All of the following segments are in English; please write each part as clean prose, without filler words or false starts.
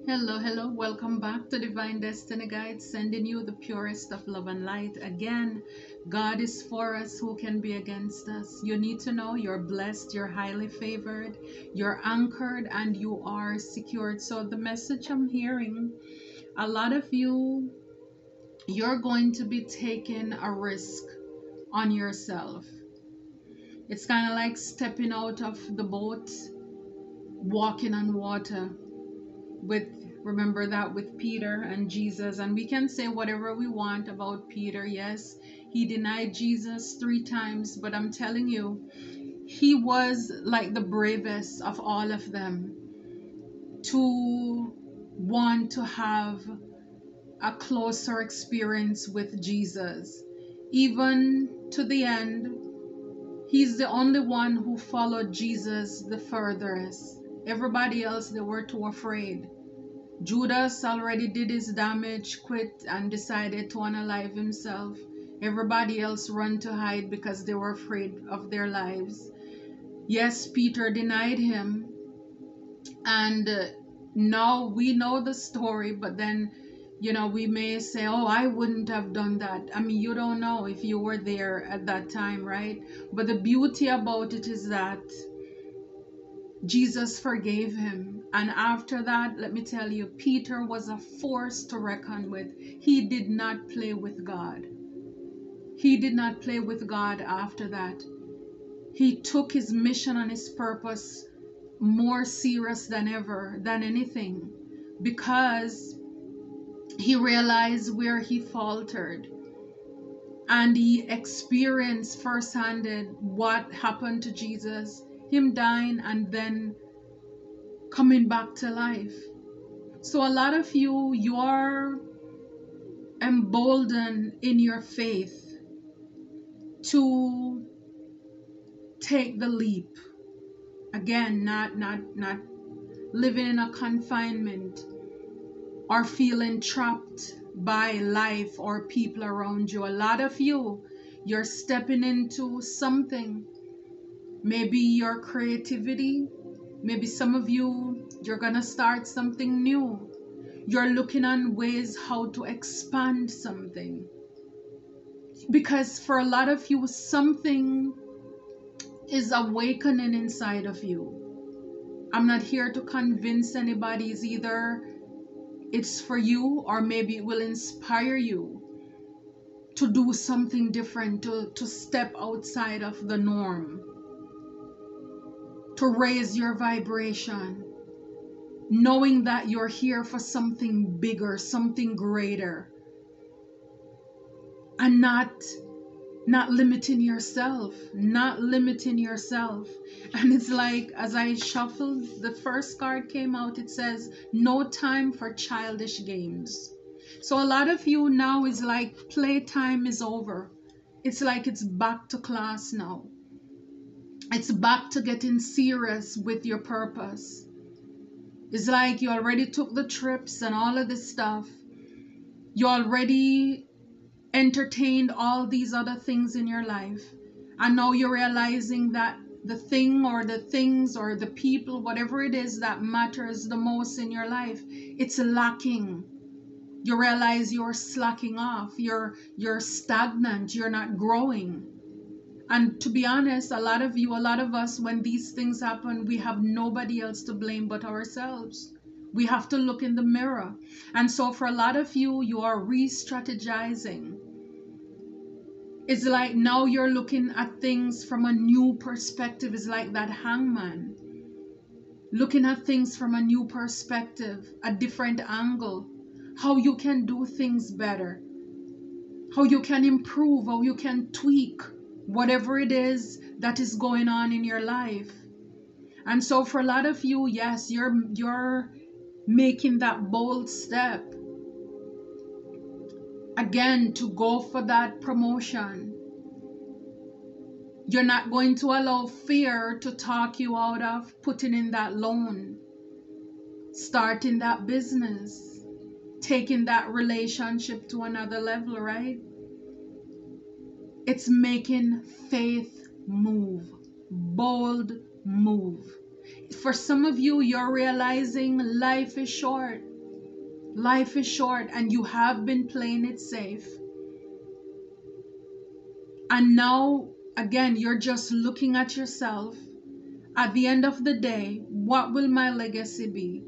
Hello, hello. Welcome back to Divine Destiny Guide, sending you the purest of love and light. Again, God is for us. Who can be against us? You need to know you're blessed, you're highly favored, you're anchored, and you are secured. So, the message I'm hearing, a lot of you're going to be taking a risk on yourself. It's kind of like stepping out of the boat, walking on water with remember that with Peter and Jesus. And we can say whatever we want about Peter. Yes, he denied Jesus 3 times, but I'm telling you, he was like the bravest of all of them to want to have a closer experience with Jesus. Even to the end, he's the only one who followed Jesus the furthest. Everybody else, they were too afraid. Judas already did his damage, quit, and decided to unalive himself. Everybody else ran to hide because they were afraid of their lives. Yes, Peter denied him, and now we know the story, but then, we may say, oh, I wouldn't have done that. I mean, you don't know if you were there at that time, right? But the beauty about it is that Jesus forgave him. And after that, let me tell you, Peter was a force to reckon with. He did not play with God. He did not play with God after that. He took his mission and his purpose more serious than ever, than anything, because he realized where he faltered. And he experienced firsthand what happened to Jesus, him dying and then coming back to life. So a lot of you are emboldened in your faith to take the leap. Again, not living in a confinement or feeling trapped by life or people around you. A lot of you're stepping into something. Maybe your creativity. Maybe some of you're gonna start something new. You're looking on ways how to expand something. Because for a lot of you, something is awakening inside of you. I'm not here to convince anybody. It's either it's for you or maybe it will inspire you to do something different, to step outside of the norm, to raise your vibration, knowing that you're here for something bigger, something greater, and not limiting yourself, And it's like, as I shuffled, the first card came out, it says, no time for childish games. So a lot of you now is like playtime is over. It's like it's back to class now. It's back to getting serious with your purpose. It's like you already took the trips and all of this stuff. You already entertained all these other things in your life. And now you're realizing that the thing or the things or the people, whatever it is that matters the most in your life, it's lacking. You realize you're slacking off. You're stagnant. You're not growing. And to be honest, a lot of us, when these things happen, we have nobody else to blame but ourselves. We have to look in the mirror. And so for a lot of you are re-strategizing. It's like now you're looking at things from a new perspective. It's like that hangman. Looking at things from a new perspective, a different angle. How you can do things better. How you can improve, how you can tweak whatever it is that is going on in your life. And so for a lot of you, yes, you're making that bold step again to go for that promotion. You're not going to allow fear to talk you out of putting in that loan, starting that business, taking that relationship to another level, right? It's making faith move, bold move. For some of you, you're realizing life is short. Life is short and you have been playing it safe. And now, again, you're just looking at yourself. At the end of the day, what will my legacy be?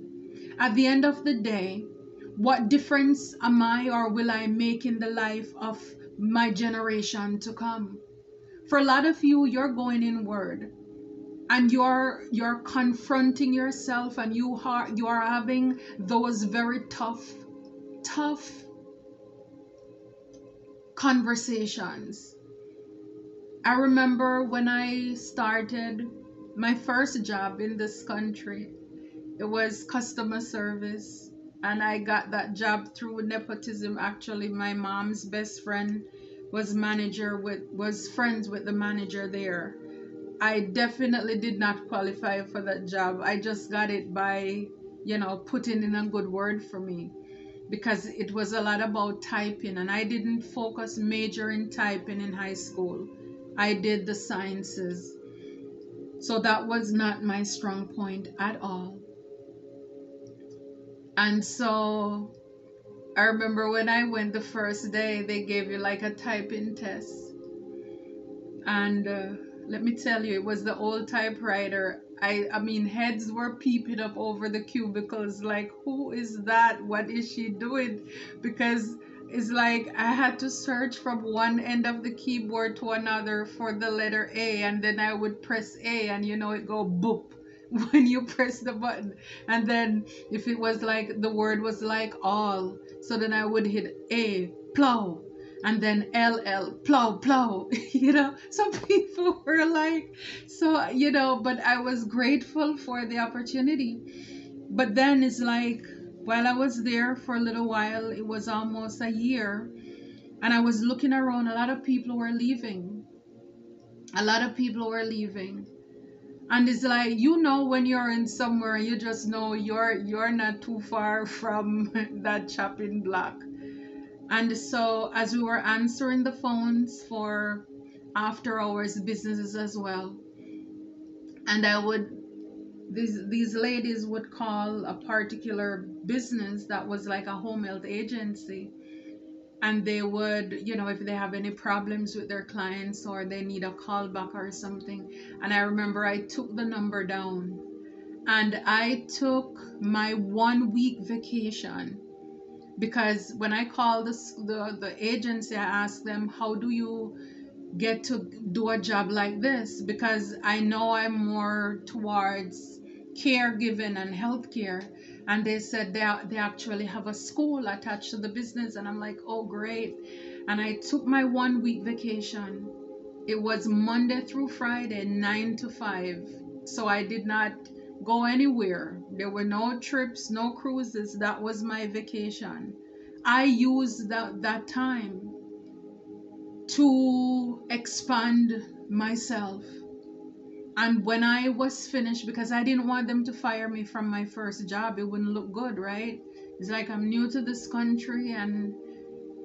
At the end of the day, what difference am I or will I make in the life of my generation to come? For a lot of you, you're going inward and you're confronting yourself, and you are having those very tough conversations. I remember when I started my first job in this country, it was customer service, and I got that job through nepotism. Actually, my mom's best friend was friends with the manager there. I definitely did not qualify for that job. I just got it by, putting in a good word for me, because it was a lot about typing, and I didn't focus major in typing in high school. I did the sciences. So that was not my strong point at all. And so I remember when I went the first day, they gave you like a typing test. And let me tell you, it was the old typewriter. I mean, heads were peeping up over the cubicles like, who is that? What is she doing? Because it's like I had to search from one end of the keyboard to another for the letter A, and then I would press A, and it go boop when you press the button. And then if it was like the word was like all, so then I would hit A, plow, and then LL, plow. Some people were like, so, but I was grateful for the opportunity. But then it's like, while I was there for a little while, it was almost a year, and I was looking around, a lot of people were leaving. And it's like, when you're in somewhere, you just know you're not too far from that chopping block. And so as we were answering the phones for after hours businesses as well, and these ladies would call a particular business that was like a home health agency, and they would, if they have any problems with their clients or they need a call back or something. And I remember I took the number down, and I took my 1 week vacation, because when I called the agency, I asked them, how do you get to do a job like this? Because I know I'm more towards caregiving and healthcare. And they said they actually have a school attached to the business. And I'm like, oh, great. And I took my 1 week vacation. It was Monday through Friday, 9 to 5. So I did not go anywhere. There were no trips, no cruises. That was my vacation. I used that time to expand myself. And when I was finished, because I didn't want them to fire me from my first job, it wouldn't look good, right? It's like, I'm new to this country, and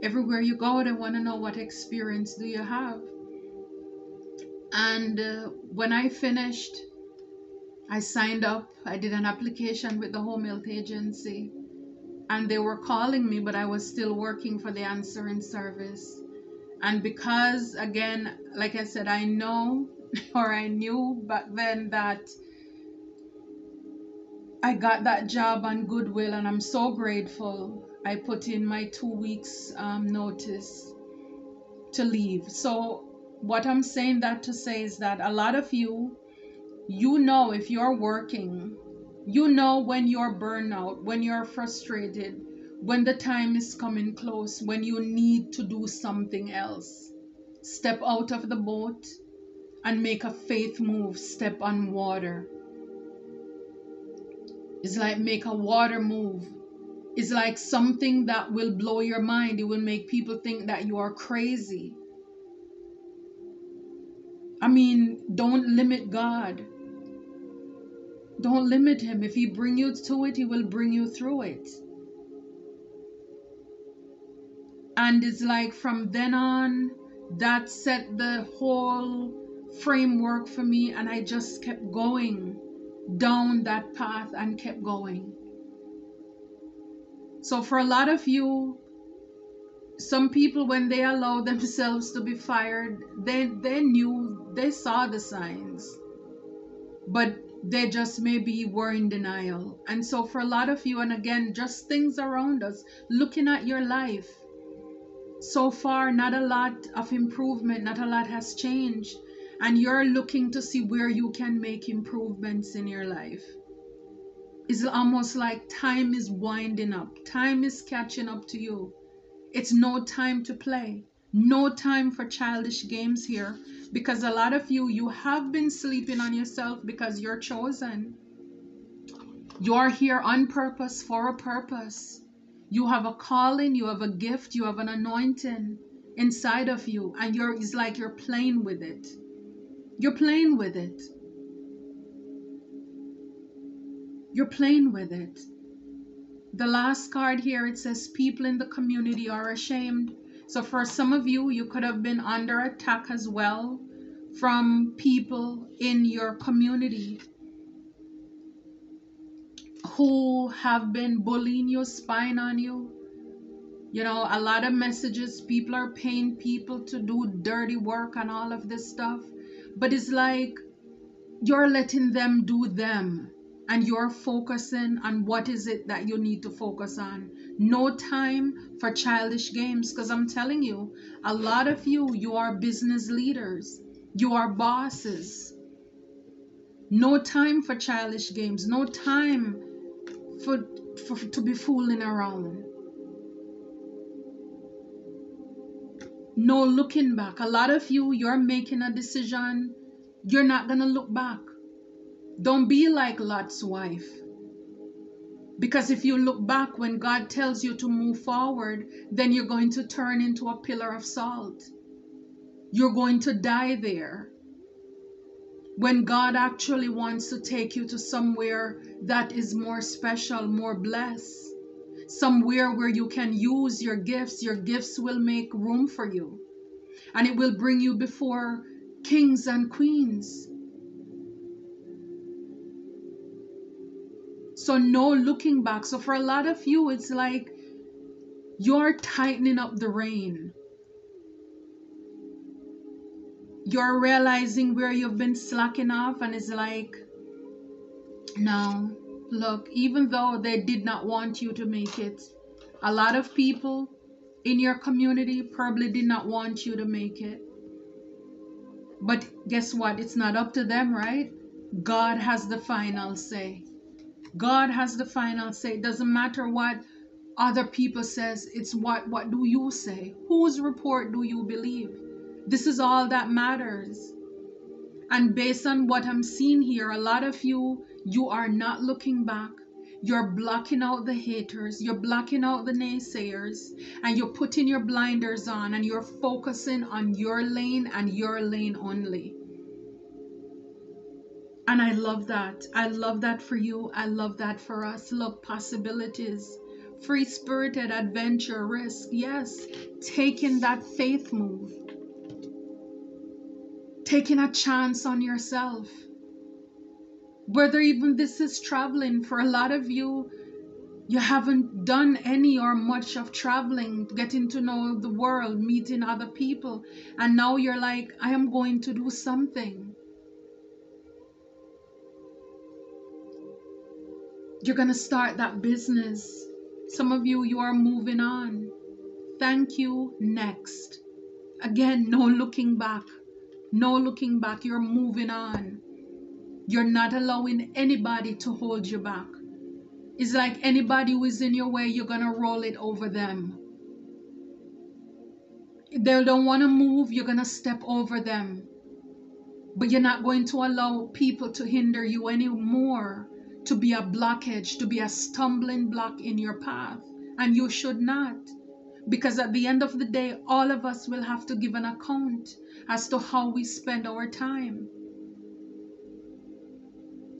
everywhere you go, they want to know, what experience do you have? And when I finished, I signed up. I did an application with the home health agency, and they were calling me, but I was still working for the answering service. And because, again, like I said, I know, or I knew back then, that I got that job on goodwill, and I'm so grateful. I put in my 2 weeks notice to leave. So what I'm saying that to say is that a lot of you, if you're working, when you're burnout, when you're frustrated, when the time is coming close, when you need to do something else. Step out of the boat and make a faith move. Step on water. It's like make a water move. It's like something that will blow your mind. It will make people think that you are crazy. I mean, don't limit God. Don't limit him. If he bring you to it, he will bring you through it. And it's like from then on, that set the whole framework for me, and I just kept going down that path and kept going. So for a lot of you, some people, when they allow themselves to be fired, they saw the signs, but they just maybe were in denial. And so for a lot of you, and again, just things around us, looking at your life, so far not a lot of improvement, not a lot has changed, and you're looking to see where you can make improvements in your life. It's almost like time is winding up, time is catching up to you. It's no time to play, no time for childish games here, because a lot of you have been sleeping on yourself because you're chosen. You're here on purpose, for a purpose. You have a calling, you have a gift, you have an anointing inside of you, and it's like you're playing with it. You're playing with it. You're playing with it. The last card here, it says people in the community are ashamed. So for some of you, you could have been under attack as well from people in your community who have been bullying you, spying on you. You know, a lot of messages, people are paying people to do dirty work and all of this stuff. But it's like you're letting them do them, and you're focusing on what is it that you need to focus on. No time for childish games, because I'm telling you, a lot of you are business leaders. You are bosses. No time for childish games. No time to be fooling around. No looking back. A lot of you're making a decision. You're not going to look back. Don't be like Lot's wife. Because if you look back when God tells you to move forward, then you're going to turn into a pillar of salt. You're going to die there. When God actually wants to take you to somewhere that is more special, more blessed. Somewhere where you can use your gifts will make room for you. And it will bring you before kings and queens. So no looking back. So for a lot of you, it's like you're tightening up the rein. You're realizing where you've been slacking off, and it's like, no, look, even though they did not want you to make it, a lot of people in your community probably did not want you to make it. But guess what? It's not up to them, right? God has the final say. God has the final say. It doesn't matter what other people says. It's what do you say? Whose report do you believe? This is all that matters. And based on what I'm seeing here, a lot of you are not looking back. You're blocking out the haters. You're blocking out the naysayers. And you're putting your blinders on, and you're focusing on your lane and your lane only. And I love that. I love that for you. I love that for us. Look, possibilities, free-spirited adventure, risk. Yes, taking that faith move. Taking a chance on yourself. Whether even this is traveling, for a lot of you, you haven't done any or much of traveling, getting to know the world, meeting other people. And now you're like, I am going to do something. You're going to start that business. Some of you are moving on. Thank you. Next. Again, no looking back. No looking back. You're moving on. You're not allowing anybody to hold you back. It's like anybody who is in your way, you're going to roll it over them. They don't want to move, you're going to step over them. But you're not going to allow people to hinder you anymore, to be a blockage, to be a stumbling block in your path. And you should not. Because at the end of the day, all of us will have to give an account as to how we spend our time.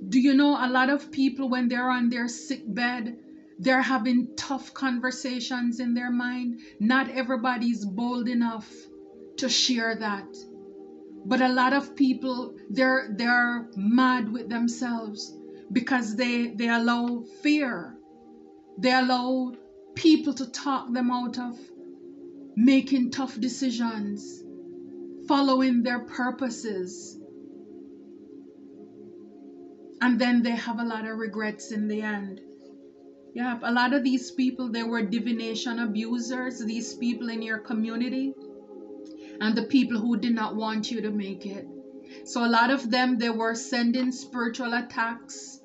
Do you know a lot of people, when they're on their sick bed, they're having tough conversations in their mind? Not everybody is bold enough to share that. But a lot of people, they're mad with themselves because they allow fear. They allow people to talk them out of making tough decisions, following their purposes. And then they have a lot of regrets in the end. Yeah, a lot of these people, they were divination abusers, these people in your community, and the people who did not want you to make it. So a lot of them, they were sending spiritual attacks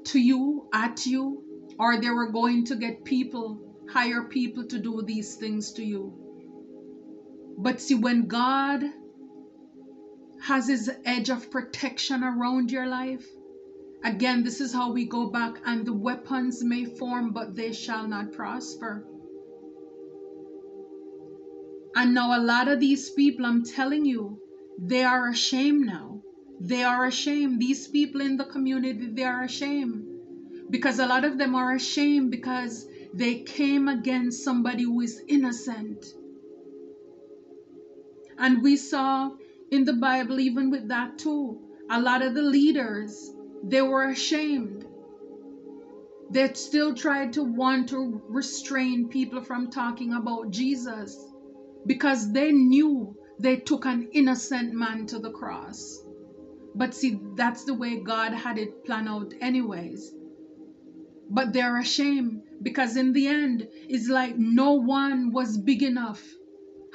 to you, at you, or they were going to get people, hire people to do these things to you. But see, when God has his edge of protection around your life, again, this is how we go back, and the weapons may form, but they shall not prosper. And now a lot of these people, I'm telling you, they are ashamed now. They are ashamed. These people in the community, they are ashamed. Because a lot of them are ashamed because they came against somebody who is innocent. And we saw in the Bible, even with that too, a lot of the leaders, they were ashamed. They still tried to want to restrain people from talking about Jesus because they knew they took an innocent man to the cross. But see, that's the way God had it planned out anyways. But they're ashamed because in the end, it's like no one was big enough,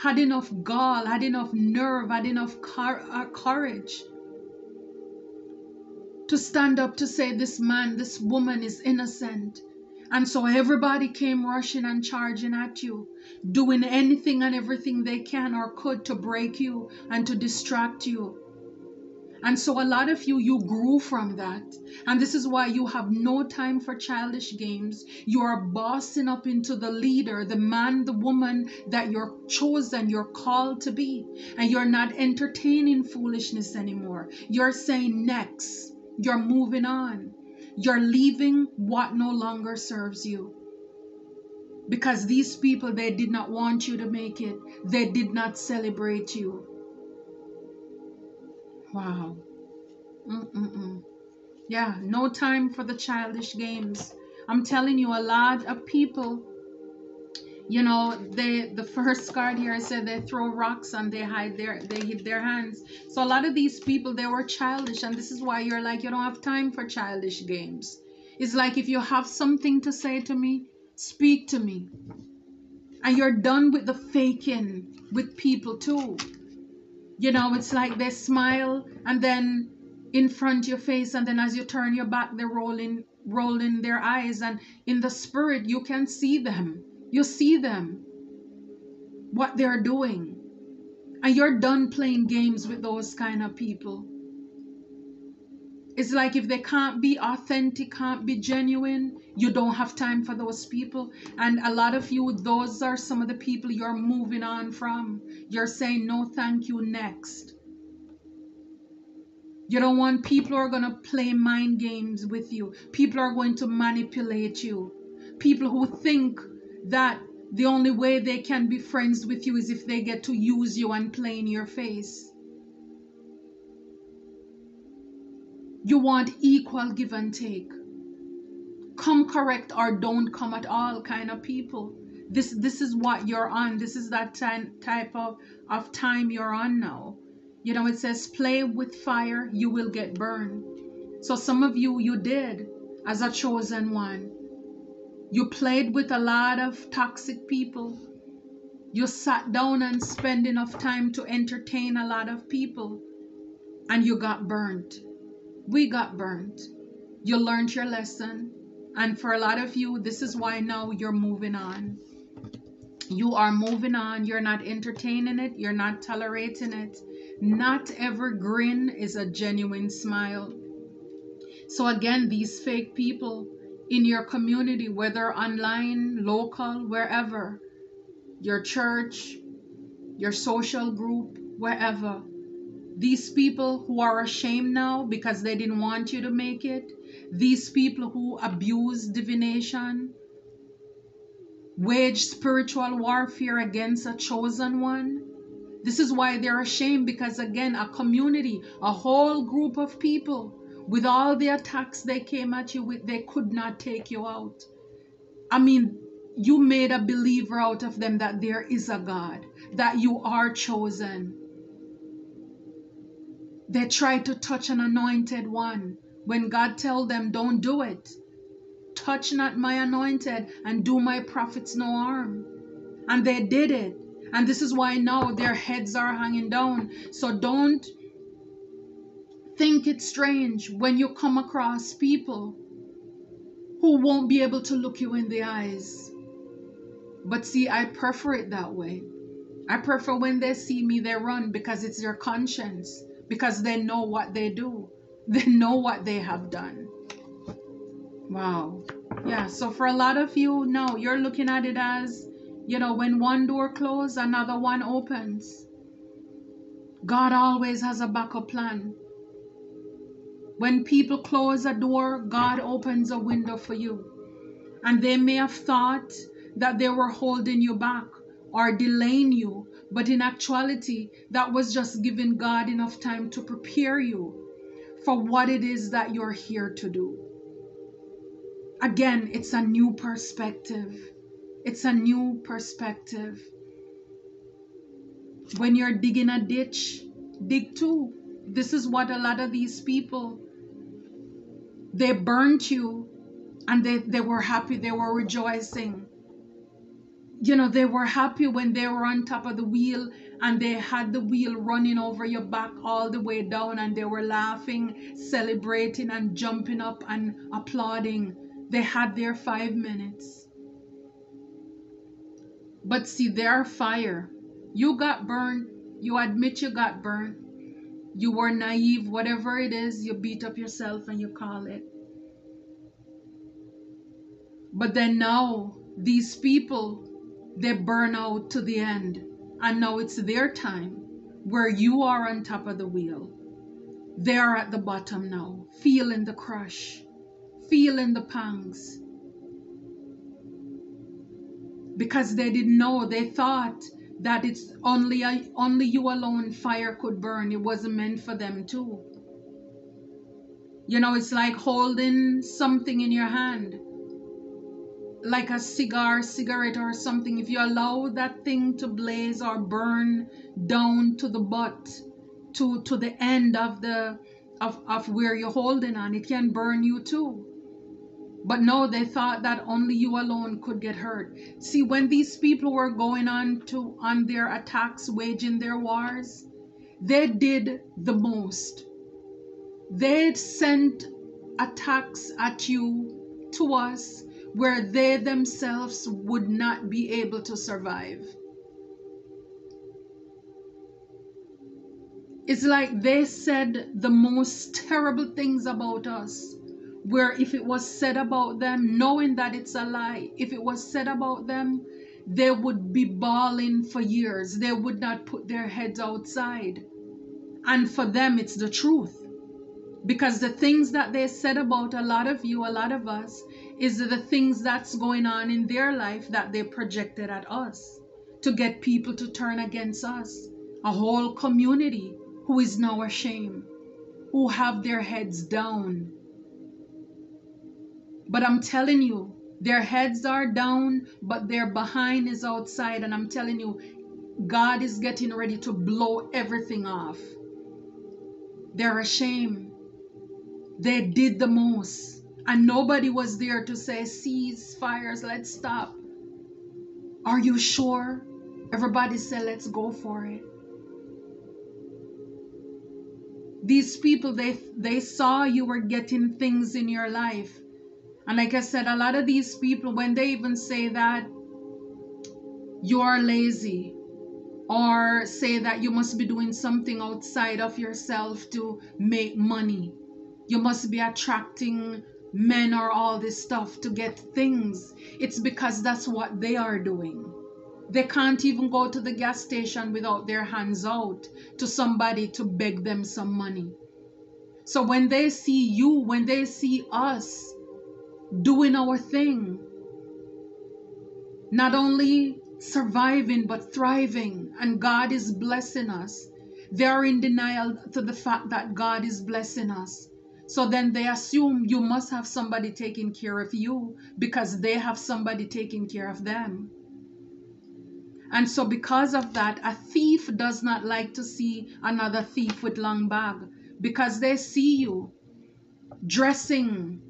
had enough gall, had enough nerve, had enough courage to stand up to say this man, this woman is innocent. And so everybody came rushing and charging at you, doing anything and everything they can or could to break you and to distract you. And so a lot of you grew from that. And this is why you have no time for childish games. You are bossing up into the leader, the man, the woman that you're chosen, you're called to be. And you're not entertaining foolishness anymore. You're saying next. You're moving on. You're leaving what no longer serves you. Because these people, they did not want you to make it. They did not celebrate you. Wow. Yeah, no time for the childish games. I'm telling you, a lot of people, you know, the first card here said they throw rocks and they hid their hands. So a lot of these people, they were childish, and this is why you're like, you don't have time for childish games. It's like, if you have something to say to me, speak to me. And you're done with the faking with people too. You know, it's like they smile and then in front of your face, and then as you turn your back, they're rolling their eyes, and in the spirit you can see them. You see them, what they're doing, and you're done playing games with those kind of people. It's like if they can't be authentic, can't be genuine, you don't have time for those people. And a lot of you, those are some of the people you're moving on from. You're saying no thank you, next. You don't want people who are going to play mind games with you. People are going to manipulate you. People who think that the only way they can be friends with you is if they get to use you and play in your face. You want equal give and take. Come correct or don't come at all kind of people. This is what you're on. This is that type of time you're on now. You know, it says play with fire, you will get burned. So some of you did as a chosen one. You played with a lot of toxic people. You sat down and spent enough time to entertain a lot of people. And you got burnt. We got burnt. You learned your lesson. And for a lot of you, this is why now you're moving on. You are moving on. You're not entertaining it. You're not tolerating it. Not every grin is a genuine smile. So again, these fake people in your community, whether online, local, wherever, your church, your social group, wherever, these people who are ashamed now because they didn't want you to make it, these people who abuse divination, wage spiritual warfare against a chosen one, this is why they're ashamed, because again, a community, a whole group of people, with all the attacks they came at you with, they could not take you out. I mean, you made a believer out of them that there is a God, that you are chosen. They try to touch an anointed one when God tells them, don't do it. Touch not my anointed and do my prophets no harm. And they did it. And this is why now their heads are hanging down. So don't think it's strange when you come across people who won't be able to look you in the eyes. But see, I prefer it that way. I prefer when they see me, they run, because it's their conscience, because they know what they do. They know what they have done. Wow. Yeah, so for a lot of you, no, you're looking at it as, you know, when one door closes, another one opens. God always has a backup plan. When people close a door, God opens a window for you. And they may have thought that they were holding you back or delaying you, but in actuality, that was just giving God enough time to prepare you for what it is that you're here to do. Again, it's a new perspective. It's a new perspective. When you're digging a ditch, dig two. This is what a lot of these people, they burnt you and they were happy, they were rejoicing. You know, they were happy when they were on top of the wheel and they had the wheel running over your back all the way down, and they were laughing, celebrating and jumping up and applauding. They had their 5 minutes. But see, their fire, you got burned. You admit you got burned. You were naive, whatever it is, you beat up yourself and you call it. But then now, these people, they burn out to the end. And now it's their time where you are on top of the wheel. They are at the bottom now, feeling the crush, feeling the pangs. Because they didn't know, they thought that it's only you alone fire could burn. It wasn't meant for them too. You know, it's like holding something in your hand, like a cigarette or something. If you allow that thing to blaze or burn down to the butt, to the end of where you're holding on, it can burn you too. But no, they thought that only you alone could get hurt. See, when these people were going on their attacks, waging their wars, they did the most. They sent attacks at you, to us, where they themselves would not be able to survive. It's like they said the most terrible things about us, where if it was said about them, knowing that it's a lie, if it was said about them, they would be bawling for years. They would not put their heads outside. And for them, it's the truth. Because the things that they said about a lot of you, a lot of us, is the things that's going on in their life that they projected at us to get people to turn against us. A whole community who is now ashamed, who have their heads down. But I'm telling you, their heads are down, but their behind is outside. And I'm telling you, God is getting ready to blow everything off. They're ashamed. They did the most. And nobody was there to say, cease fires, let's stop. Are you sure? Everybody said, let's go for it. These people, they saw you were getting things in your life. And like I said, a lot of these people, when they even say that you're lazy, or say that you must be doing something outside of yourself to make money, you must be attracting men or all this stuff to get things, it's because that's what they are doing. They can't even go to the gas station without their hands out to somebody to beg them some money. So when they see you, when they see us doing our thing, not only surviving but thriving, and God is blessing us, they are in denial to the fact that God is blessing us. So then they assume you must have somebody taking care of you because they have somebody taking care of them. And so because of that, a thief does not like to see another thief with long bag, because they see you dressing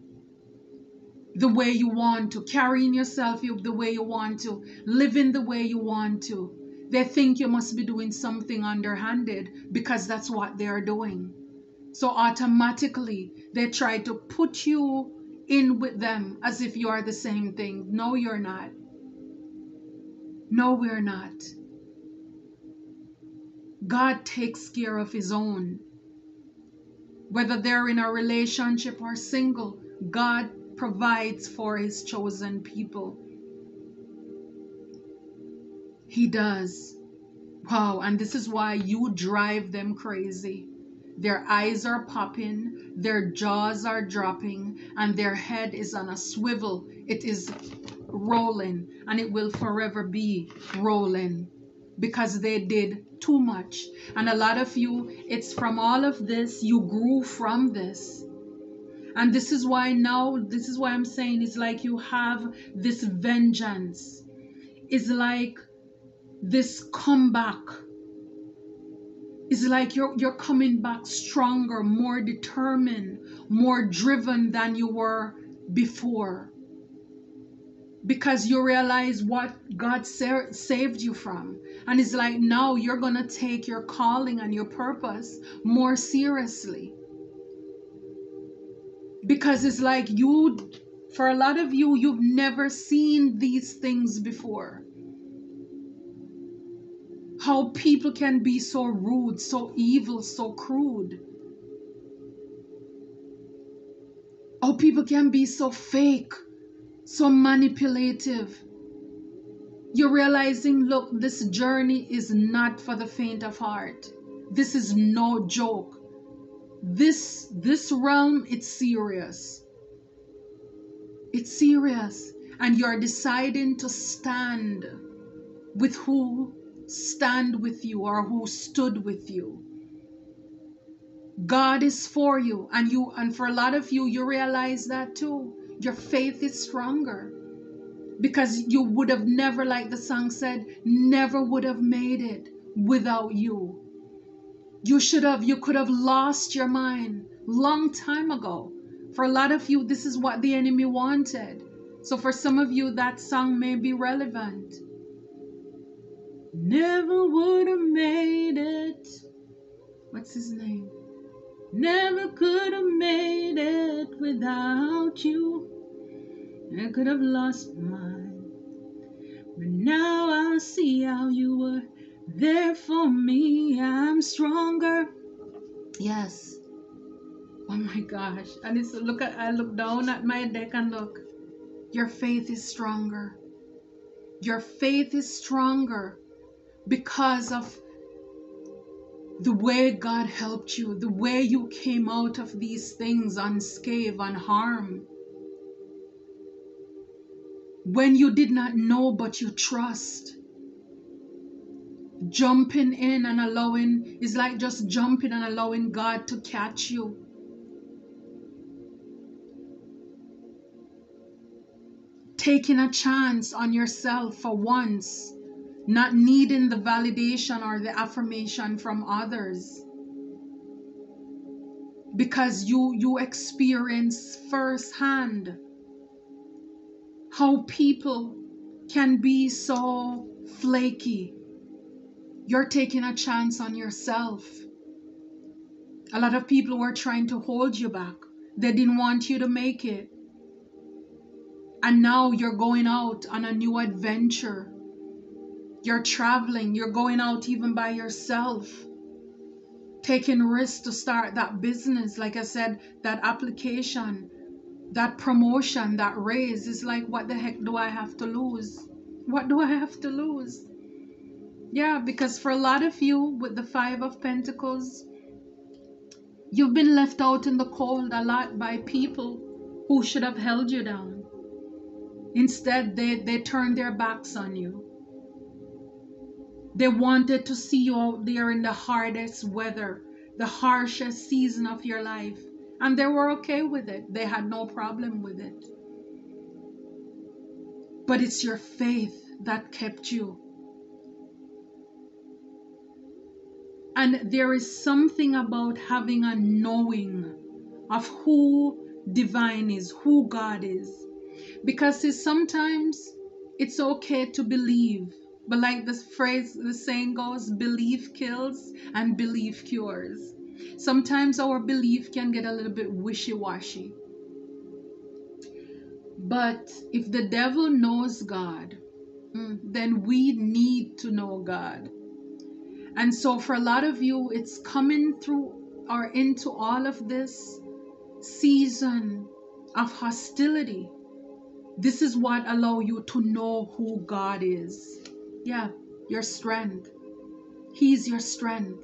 the way you want to, carrying yourself the way you want to, living the way you want to. They think you must be doing something underhanded because that's what they're doing. So automatically they try to put you in with them as if you are the same thing. No, you're not. No, we're not. God takes care of his own. Whether they're in a relationship or single, God provides for his chosen people. He does. Wow, and this is why you drive them crazy. Their eyes are popping, their jaws are dropping, and their head is on a swivel. It is rolling, and it will forever be rolling because they did too much. And a lot of you, it's from all of this, you grew from this. And this is why now, this is why I'm saying it's like you have this vengeance. It's like this comeback. It's like you're coming back stronger, more determined, more driven than you were before. Because you realize what God saved you from. And it's like now you're going to take your calling and your purpose more seriously. Because it's like for a lot of you, you've never seen these things before. How people can be so rude, so evil, so crude. How people can be so fake, so manipulative. You're realizing, look, this journey is not for the faint of heart. This is no joke. This realm, it's serious. It's serious. And you're deciding to stand with who stand with you or who stood with you. God is for you, and for a lot of you, you realize that too. Your faith is stronger because you would have never, like the song said, never would have made it without you. You could have lost your mind long time ago. For a lot of you, this is what the enemy wanted. So for some of you, that song may be relevant. Never would have made it. What's his name? Never could have made it without you. I could have lost mine. But now I see how you were there for me. I'm stronger. Yes. Oh my gosh. And it's I look down at my deck and look. Your faith is stronger. Your faith is stronger because of the way God helped you, the way you came out of these things unscathed, unharmed. When you did not know, but you trust. Jumping in and allowing, is like just jumping and allowing God to catch you. Taking a chance on yourself for once. Not needing the validation or the affirmation from others. Because you experience firsthand how people can be so flaky. You're taking a chance on yourself. A lot of people were trying to hold you back. They didn't want you to make it. And now you're going out on a new adventure. You're traveling, you're going out even by yourself, taking risks to start that business. Like I said, that application, that promotion, that raise is like, what the heck do I have to lose? What do I have to lose? Yeah, because for a lot of you with the 5 of Pentacles, you've been left out in the cold a lot by people who should have held you down. Instead, they turned their backs on you. They wanted to see you out there in the hardest weather, the harshest season of your life, And they were okay with it. They had no problem with it. But it's your faith that kept you. And there is something about having a knowing of who divine is, who God is. Because see, sometimes it's okay to believe. But like the saying goes, belief kills and belief cures. Sometimes our belief can get a little bit wishy-washy. But if the devil knows God, then we need to know God. And so for a lot of you, it's coming through or into all of this season of hostility. This is what allows you to know who God is. Yeah, your strength. He's your strength.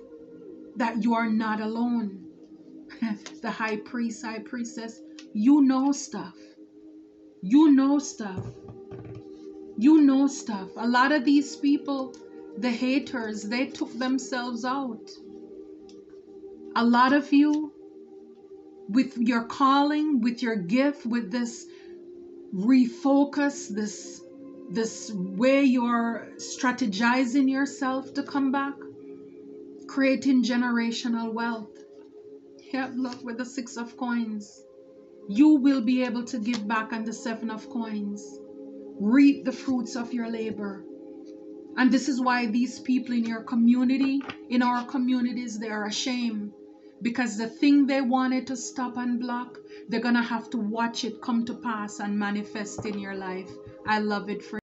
That you are not alone. The high priest, high priestess, you know stuff. You know stuff. You know stuff. A lot of these people, the haters, they took themselves out. A lot of you, with your calling, with your gift, with this refocus, this way you're strategizing yourself to come back, creating generational wealth. Yeah, look, with the 6 of coins, you will be able to give back on the 7 of coins. Reap the fruits of your labor. And this is why these people in your community, in our communities, they are ashamed. Because the thing they wanted to stop and block, they're going to have to watch it come to pass and manifest in your life. I love it for